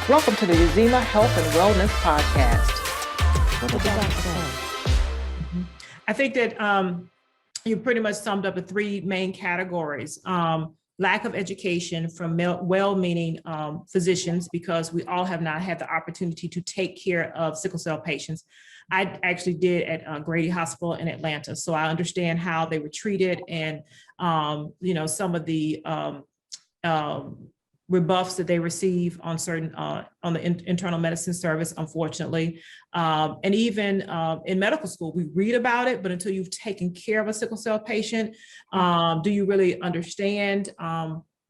Welcome to the Uzima Health and Wellness Podcast. What did the doctor say? I think that you pretty much summed up the three main categories. Lack of education from well-meaning physicians, because we all have not had the opportunity to take care of sickle cell patients. I actually did at Grady Hospital in Atlanta, so I understand how they were treated and some of the rebuffs that they receive on certain on the internal medicine service, unfortunately. And even in medical school, we read about it, but until you've taken care of a sickle cell patient, do you really understand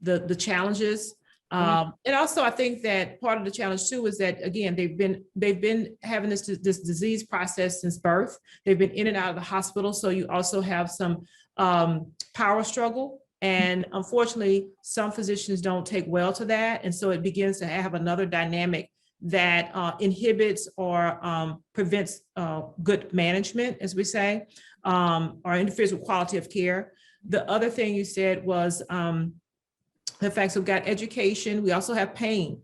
the challenges? And also, I think that part of the challenge too is that, again, they've been having this disease process since birth. They've been in and out of the hospital, so you also have some power struggle. And unfortunately, some physicians don't take well to that. And so it begins to have another dynamic that inhibits or prevents good management, as we say, or interferes with quality of care. The other thing you said was the fact that we've got education. We also have pain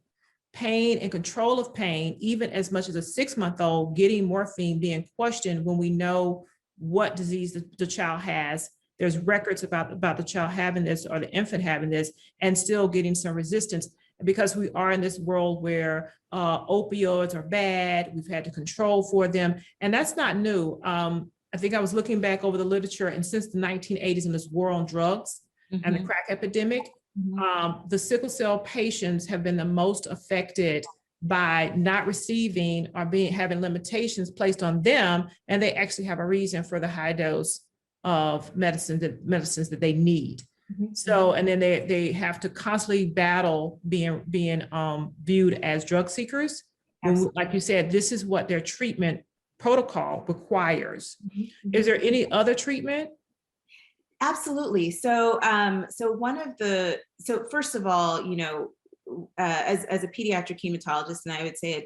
and control of pain, even as much as a 6-month-old getting morphine being questioned when we know what disease the child has. There's records about the child having this or the infant having this and still getting some resistance, because we are in this world where opioids are bad. We've had to control for them. And that's not new. I think I was looking back over the literature, and since the 1980s and this war on drugs and the crack epidemic, the sickle cell patients have been the most affected by not receiving or having limitations placed on them. And they actually have a reason for the high dose of medicines that they need. So, and then they have to constantly battle being viewed as drug seekers. When, like you said, this is what their treatment protocol requires. Is there any other treatment? Absolutely. So first of all, as a pediatric hematologist, and I would say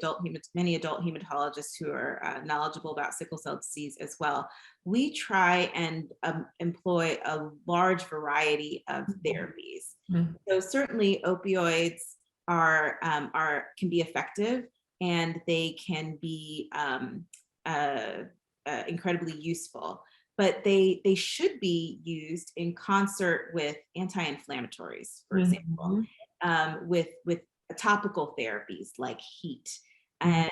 many adult hematologists who are knowledgeable about sickle cell disease as well, we try and employ a large variety of therapies. So certainly opioids can be effective, and they can be incredibly useful. But they should be used in concert with anti-inflammatories, for example, with topical therapies like heat and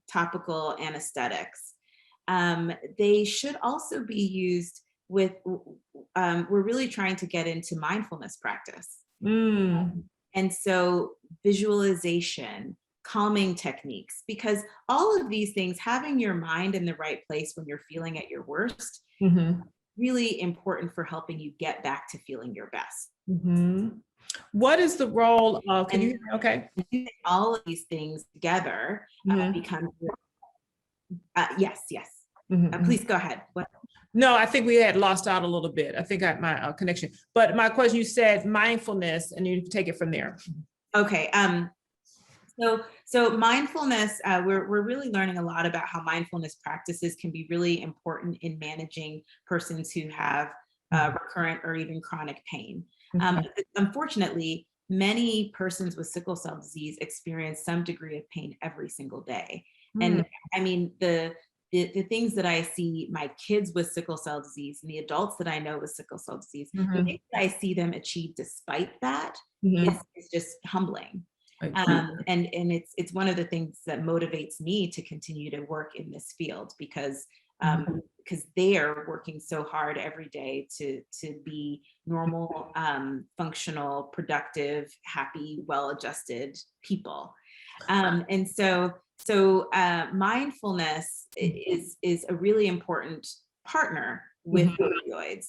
topical anesthetics. They should also be used with, we're really trying to get into mindfulness practice. And so visualization, calming techniques, because all of these things, having your mind in the right place when you're feeling at your worst, really important for helping you get back to feeling your best. What is the role of, can you hear me okay? All of these things together become, yes. Please go ahead. What? No, I think we had lost out a little bit. I think I had my connection, but my question, you said mindfulness, and you take it from there. Okay. So mindfulness, we're really learning a lot about how mindfulness practices can be really important in managing persons who have recurrent or even chronic pain. Unfortunately, many persons with sickle cell disease experience some degree of pain every single day. And I mean, the things that I see my kids with sickle cell disease and the adults that I know with sickle cell disease, the things that I see them achieve despite that is just humbling. And it's one of the things that motivates me to continue to work in this field, because they are working so hard every day to be normal, functional, productive, happy, well-adjusted people. And so mindfulness is a really important partner with opioids.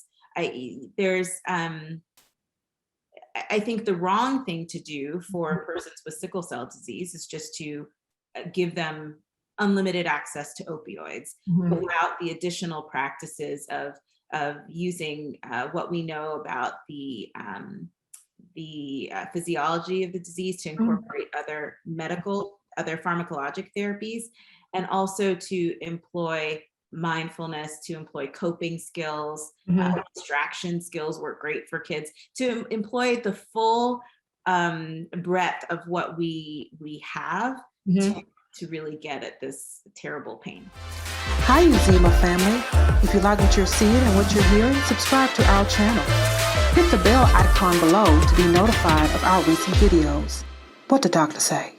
I think the wrong thing to do for persons with sickle cell disease is just to give them unlimited access to opioids without the additional practices of using what we know about the physiology of the disease to incorporate other pharmacologic therapies, and also to employ mindfulness, to employ coping skills, distraction skills work great for kids, to employ the full breadth of what we have Mhm. to really get at this terrible pain. Hi, Uzima family. If you like what you're seeing and what you're hearing, subscribe to our channel. Hit the bell icon below to be notified of our recent videos. What the doctor say?